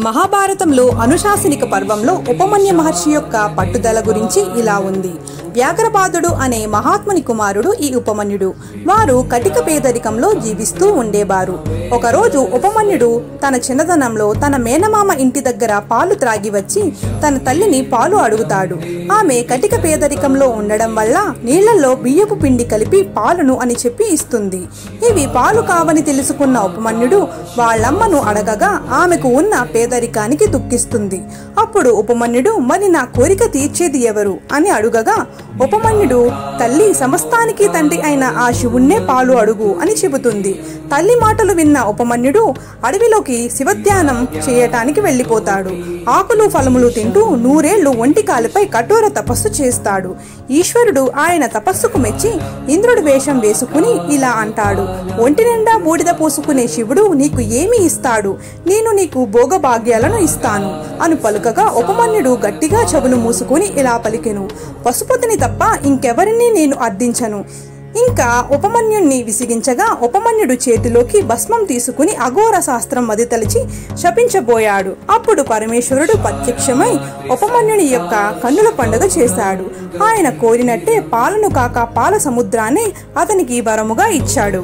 మహాభారతంలో అనుశాసనిక పర్వంలో ఉపమన్య మహర్షి యొక్క పట్టుదల గురించి ఇలా ఉంది. వ్యాఘ్రపాదుడు అనే మహాత్ముని కుమారుడు ఈ ఉపమన్యుడు. వారు కటిక పేదరికంలో జీవిస్తూ ఉండేవారు. ఒకరోజు ఉపమన్యుడు తన చిన్నతనంలో తన మేనమామ ఇంటి దగ్గర పాలు త్రాగి వచ్చి తన తల్లిని పాలు అడుగుతాడు. ఆమె కటిక పేదరికంలో ఉండడం వల్ల నీళ్లలో బియ్యపు పిండి కలిపి పాలును అని చెప్పి ఇస్తుంది. ఇవి పాలు కావని తెలుసుకున్న ఉపమన్యుడు వాళ్ళమ్మను అడగగా ఆమెకు ఉన్న పేదరికానికి దుఃఖిస్తుంది. అప్పుడు ఉపమన్యుడు మరి నా కోరిక తీర్చేది ఎవరు అని అడుగగా ఉపమన్యుడు తల్లి సమస్తానికి తండ్రి అయిన ఆ శివుణ్ణే పాలు అడుగు అని చెబుతుంది. తల్లి మాటలు విన్న ఉపమన్యుడు అడవిలోకి శివధ్యానం చేయటానికి వెళ్ళిపోతాడు. ఆకులు ఫలములు తింటూ 100 ఏళ్లు ఒంటికాలిపై కఠోర తపస్సు చేస్తాడు. ఈశ్వరుడు ఆయన తపస్సుకు మెచ్చి ఇంద్రుడి వేషం వేసుకుని ఇలా అంటాడు, ఒంటి నిండా బూడిద పోసుకునే శివుడు నీకు ఏమి ఇస్తాడు? నేను నీకు భోగభాగ్యాలను ఇస్తాను అని పలుకగా ఉపమన్యుడు గట్టిగా చెవులు మూసుకుని ఇలా పలికెను, పశుపతిని తప్ప ఇంకెవరిని నేను అర్థించను. ఇంకా ఉపమన్యుణ్ణి విసిగించగా ఉపమన్యుడు చేతిలోకి భస్మం తీసుకుని అఘోర శాస్త్రం మదితలిచి శపించబోయాడు. అప్పుడు పరమేశ్వరుడు ప్రత్యక్షమై ఉపమన్యుని యొక్క కన్నుల పండుగ చేశాడు. ఆయన కోరినట్టే పాలను కాక పాల సముద్రాన్ని అతనికి వరముగా ఇచ్చాడు.